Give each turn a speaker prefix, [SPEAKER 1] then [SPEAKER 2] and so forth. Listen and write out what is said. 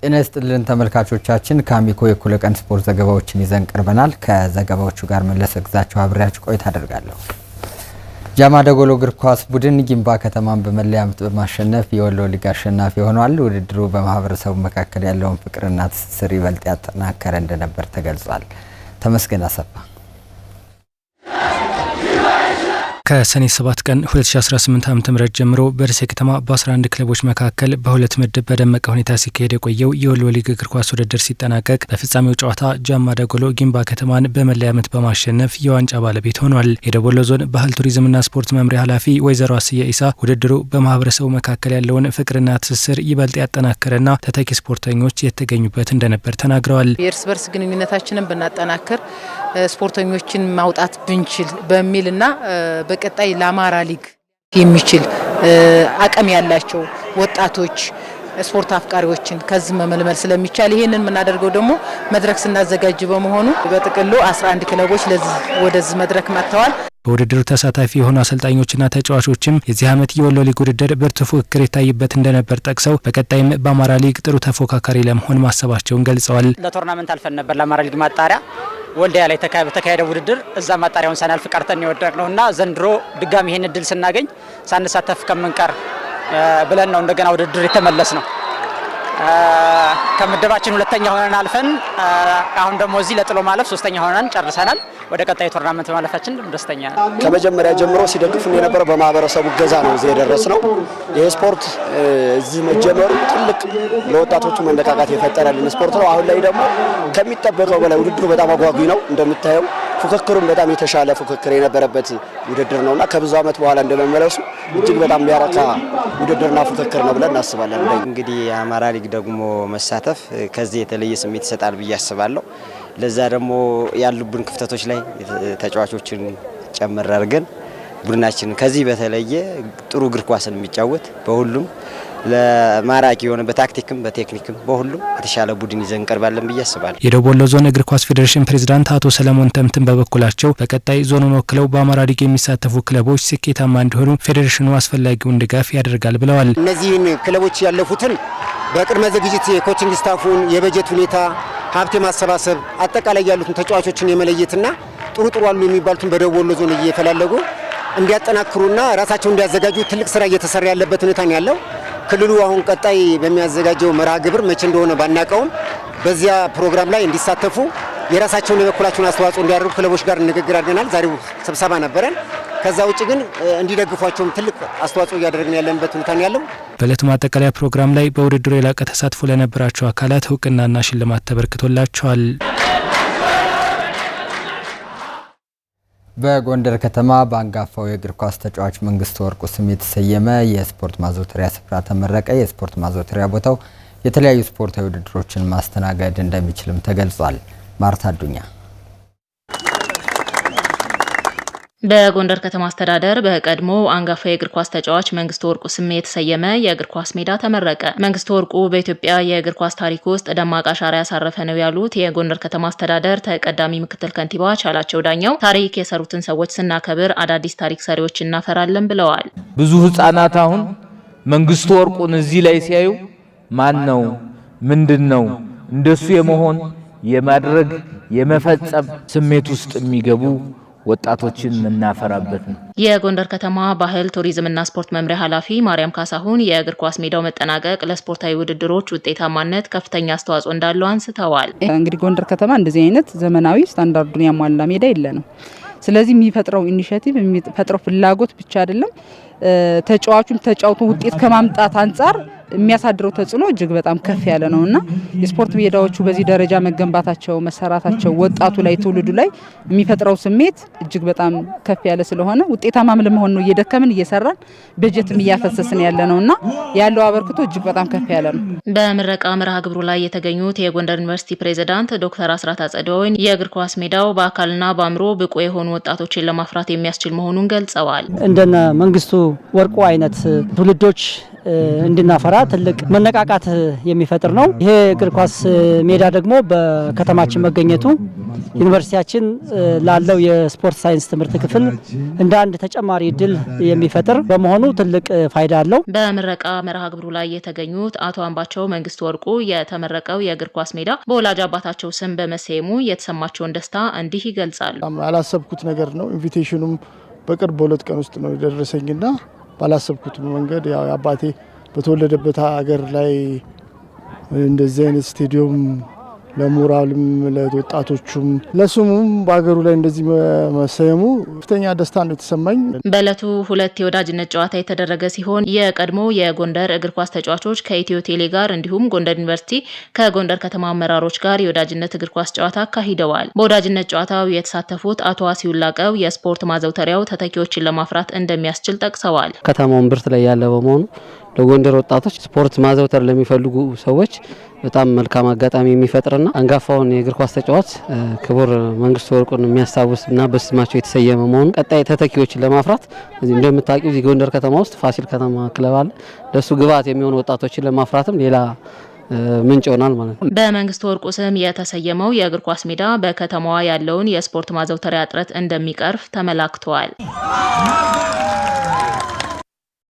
[SPEAKER 1] ጤና ይስጥልን ተመልካቾቻችን ከአሚኮ የኩለ ቀን ስፖርት ዘገባዎችን ይዘን ቀርበናል። ከዘገባዎቹ ጋር መለሰ ግዛቸው አብሬያችሁ ቆይታ አደርጋለሁ። ጃማ ደጎሎ እግር ኳስ ቡድን ጊምባ ከተማን በመለያ ምት በማሸነፍ የወሎ ሊግ አሸናፊ ሆኗል። ውድድሩ በማህበረሰቡ መካከል ያለውን ፍቅርና ትስስር ይበልጥ ያጠናከረ እንደነበር ተገልጿል። ተመስገን አሰፋ
[SPEAKER 2] ከሰኔ 7 ቀን 2018 ዓ.ም ጀምሮ በደሴ ከተማ በ11 ክለቦች መካከል በሁለት ምድብ በደመቀ ሁኔታ ሲካሄድ የቆየው የወሎ ሊግ እግር ኳስ ውድድር ሲጠናቀቅ በፍጻሜው ጨዋታ ጃማ ደጎሎ ጊምባ ከተማን በመለያ ምት በማሸነፍ የዋንጫ ባለቤት ሆኗል። የደቡብ ወሎ ዞን ባህል ቱሪዝምና ስፖርት መምሪያ ኃላፊ ወይዘሮ አስያ ኢሳ ውድድሩ በማህበረሰቡ መካከል ያለውን ፍቅርና ትስስር ይበልጥ ያጠናከረና ተተኪ ስፖርተኞች የተገኙበት እንደነበር ተናግረዋል።
[SPEAKER 3] የእርስ በርስ ግንኙነታችንን ብናጠናክር ስፖርተኞችን ማውጣት ብንችል በሚልና በቀጣይ ለአማራ ሊግ የሚችል አቅም ያላቸው ወጣቶች ስፖርት አፍቃሪዎችን ከዚህ መመልመል ስለሚቻል ይሄንን የምናደርገው ደግሞ መድረክ ስናዘጋጅ በመሆኑ በጥቅሉ 11 ክለቦች ወደዚህ መድረክ መጥተዋል።
[SPEAKER 2] በውድድሩ ተሳታፊ የሆኑ አሰልጣኞችና ተጫዋቾችም የዚህ ዓመት የወሎ ሊግ ውድድር ብርቱ ፉክክር የታየበት እንደነበር ጠቅሰው በቀጣይም በአማራ ሊግ ጥሩ ተፎካካሪ ለመሆን ማሰባቸውን ገልጸዋል።
[SPEAKER 4] ለቶርናመንት አልፈን ነበር ለአማራ ሊግ ማጣሪያ ወልዲያ ላይ ተካሄደ ውድድር እዛ ማጣሪያውን ሳናልፍ ቀርተን የወደቅነውና ዘንድሮ ድጋሚ ይሄን እድል ስናገኝ ሳንሳተፍ ከመንቀር ብለን ነው እንደገና ውድድር የተመለስ ነው። ከምድባችን ሁለተኛ ሆነን አልፈን አሁን ደግሞ እዚህ ለጥሎ ማለፍ ሶስተኛ ሆነን ጨርሰናል። ወደ ቀጣይ ቶርናመንት ማለፋችን ደስተኛ ነን።
[SPEAKER 5] ከመጀመሪያ ጀምሮ ሲደግፉን የነበረው በማህበረሰቡ ገዛ ነው እዚህ የደረስነው። ይሄ ስፖርት እዚህ መጀመሩ ትልቅ ለወጣቶቹ መነቃቃት የፈጠረልን ስፖርት ነው። አሁን ላይ ደግሞ ከሚጠበቀው በላይ ውድድሩ በጣም አጓጊ ነው። እንደምታየው ፉክክሩም በጣም የተሻለ ፉክክር የነበረበት ውድድር ነውና ከብዙ ዓመት በኋላ እንደመመለሱ እጅግ በጣም የሚያረካ ውድድርና ፉክክር ነው ብለን እናስባለን።
[SPEAKER 6] እንግዲህ የአማራ ሊግ ደግሞ መሳተፍ ከዚህ የተለየ ስሜት ይሰጣል ብዬ አስባለሁ። ለዛ ደግሞ ያሉብን ክፍተቶች ላይ ተጫዋቾችን ጨምር አድርገን ቡድናችን ከዚህ በተለየ ጥሩ እግር ኳስን የሚጫወት በሁሉም ለማራኪ የሆነ በታክቲክም በቴክኒክም በሁሉም የተሻለ ቡድን ይዘን እንቀርባለን ብዬ አስባለሁ።
[SPEAKER 2] የደቡብ ወሎ ዞን እግር ኳስ ፌዴሬሽን ፕሬዝዳንት አቶ ሰለሞን ተምትን በበኩላቸው በቀጣይ ዞኑን ወክለው በአማራ ሊግ የሚሳተፉ ክለቦች ስኬታማ እንዲሆኑ ፌዴሬሽኑ አስፈላጊውን ድጋፍ ያደርጋል ብለዋል።
[SPEAKER 7] እነዚህን ክለቦች ያለፉትን በቅድመ ዝግጅት የኮቺንግ ስታፉን የበጀት ሁኔታ ሀብት ማሰባሰብ አጠቃላይ ያሉትን ተጫዋቾችን የመለየትና ጥሩ አሉ የሚባሉትን በደቡብ ወሎ ዞን እየፈላለጉ እንዲያጠናክሩና ራሳቸውን እንዲያዘጋጁ ትልቅ ስራ እየተሰራ ያለበት ሁኔታ ነው ያለው። ክልሉ አሁን ቀጣይ በሚያዘጋጀው መርሃ ግብር መቼ እንደሆነ ባናቀውም በዚያ ፕሮግራም ላይ እንዲሳተፉ የራሳቸውን የበኩላቸውን አስተዋጽኦ እንዲያደርጉ ክለቦች ጋር ንግግር አድርገናል። ዛሬው ስብሰባ ነበረን። ከዛ ውጭ ግን እንዲደግፏቸውም ትልቅ አስተዋጽኦ እያደረግን ያለንበት ሁኔታ ነው ያለው።
[SPEAKER 2] በዕለቱ ማጠቃለያ ፕሮግራም ላይ በውድድሩ የላቀ ተሳትፎ ለነበራቸው አካላት እውቅናና ሽልማት ተበርክቶላቸዋል።
[SPEAKER 1] በጎንደር ከተማ በአንጋፋው የእግር ኳስ ተጫዋች መንግስቱ ወርቁ ስም የተሰየመ የስፖርት ማዘውተሪያ ስፍራ ተመረቀ። የስፖርት ማዘውተሪያ ቦታው የተለያዩ ስፖርታዊ ውድድሮችን ማስተናገድ እንደሚችልም ተገልጿል። ማርታ አዱኛ
[SPEAKER 8] በጎንደር ከተማ አስተዳደር በቀድሞ አንጋፋ የእግር ኳስ ተጫዋች መንግስቱ ወርቁ ስም የተሰየመ የእግር ኳስ ሜዳ ተመረቀ። መንግስቱ ወርቁ በኢትዮጵያ የእግር ኳስ ታሪክ ውስጥ ደማቅ አሻራ ያሳረፈ ነው ያሉት የጎንደር ከተማ አስተዳደር ተቀዳሚ ምክትል ከንቲባ ቻላቸው ዳኛው ታሪክ የሰሩትን ሰዎች ስናከብር አዳዲስ ታሪክ ሰሪዎች እናፈራለን ብለዋል።
[SPEAKER 9] ብዙ ህፃናት አሁን መንግስቱ ወርቁን እዚህ ላይ ሲያዩ ማን ነው ምንድነው እንደሱ የመሆን የማድረግ የመፈጸም ስሜት ውስጥ የሚገቡ ወጣቶችን መናፈራበት ነው።
[SPEAKER 8] የጎንደር ከተማ ባህል ቱሪዝምና ስፖርት መምሪያ ኃላፊ ማርያም ካሳሁን የእግር ኳስ ሜዳው መጠናቀቅ ለስፖርታዊ ውድድሮች ውጤታማነት ከፍተኛ አስተዋጽኦ እንዳለው አንስተዋል።
[SPEAKER 10] እንግዲህ ጎንደር ከተማ እንደዚህ አይነት ዘመናዊ ስታንዳርዱን ያሟላ ሜዳ የለንም። ስለዚህ የሚፈጥረው ኢኒሼቲቭ የሚፈጥረው ፍላጎት ብቻ አይደለም ተጫዋቹም ተጫውቶ ውጤት ከማምጣት አንጻር የሚያሳድረው ተጽዕኖ እጅግ በጣም ከፍ ያለ ነውና የስፖርት ሜዳዎቹ በዚህ ደረጃ መገንባታቸው መሰራታቸው ወጣቱ ላይ ትውልዱ ላይ የሚፈጥረው ስሜት እጅግ በጣም ከፍ ያለ ስለሆነ ውጤታማም ለመሆን ነው እየደከምን እየሰራን በጀትም እያፈሰስን ያለ ነውና ያለው አበርክቶ እጅግ በጣም ከፍ ያለ ነው።
[SPEAKER 8] በምረቃ መርሃ ግብሩ ላይ የተገኙት የጎንደር ዩኒቨርሲቲ ፕሬዝዳንት ዶክተር አስራት አጸደወይን የእግር ኳስ ሜዳው በአካልና በአእምሮ ብቁ የሆኑ ወጣቶችን ለማፍራት የሚያስችል መሆኑን ገልጸዋል።
[SPEAKER 11] እንደነ መንግስቱ ወርቁ አይነት ትውልዶች እንድናፈራ ትልቅ መነቃቃት የሚፈጥር ነው። ይሄ እግር ኳስ ሜዳ ደግሞ በከተማችን መገኘቱ ዩኒቨርሲቲያችን ላለው የስፖርት ሳይንስ ትምህርት ክፍል እንደ አንድ ተጨማሪ እድል የሚፈጥር በመሆኑ ትልቅ ፋይዳ አለው።
[SPEAKER 8] በምረቃ መርሃ ግብሩ ላይ የተገኙት አቶ አምባቸው መንግስቱ ወርቁ የተመረቀው የእግር ኳስ ሜዳ በወላጅ አባታቸው ስም በመሰየሙ የተሰማቸውን ደስታ እንዲህ ይገልጻሉ።
[SPEAKER 12] ያላሰብኩት ነገር ነው። ኢንቪቴሽኑም በቅርብ በሁለት ቀን ውስጥ ነው የደረሰኝና ባላሰብኩት መንገድ ያው አባቴ በተወለደበት ሀገር ላይ እንደዚህ አይነት ስቴዲየም ለሞራልም ለወጣቶቹም ለስሙም በሀገሩ ላይ እንደዚህ መሰየሙ ከፍተኛ ደስታ ነው የተሰማኝ።
[SPEAKER 8] በእለቱ ሁለት የወዳጅነት ጨዋታ የተደረገ ሲሆን የቀድሞ የጎንደር እግር ኳስ ተጫዋቾች ከኢትዮ ቴሌ ጋር እንዲሁም ጎንደር ዩኒቨርሲቲ ከጎንደር ከተማ አመራሮች ጋር የወዳጅነት እግር ኳስ ጨዋታ አካሂደዋል። በወዳጅነት ጨዋታው የተሳተፉት አቶ ዋሲሁን ላቀው የስፖርት ማዘውተሪያው ተተኪዎችን ለማፍራት እንደሚያስችል ጠቅሰዋል።
[SPEAKER 13] ከተማውን ብርት ላይ ያለ በመሆኑ ለጎንደር ወጣቶች ስፖርት ማዘውተር ለሚፈልጉ ሰዎች በጣም መልካም አጋጣሚ የሚፈጥርና አንጋፋውን የእግር ኳስ ተጫዋች ክቡር መንግስቱ ወርቁን የሚያስታውስና በስማቸው የተሰየመ መሆኑ ቀጣይ ተተኪዎችን ለማፍራት እንደምታውቁ እዚህ ጎንደር ከተማ ውስጥ ፋሲል ከተማ ክለብ አለ። ለሱ ግብዓት የሚሆኑ ወጣቶችን ለማፍራትም ሌላ ምንጭ ይሆናል ማለት ነው።
[SPEAKER 8] በመንግስቱ ወርቁ ስም የተሰየመው የእግር ኳስ ሜዳ በከተማዋ ያለውን የስፖርት ማዘውተሪያ እጥረት እንደሚቀርፍ ተመላክቷል።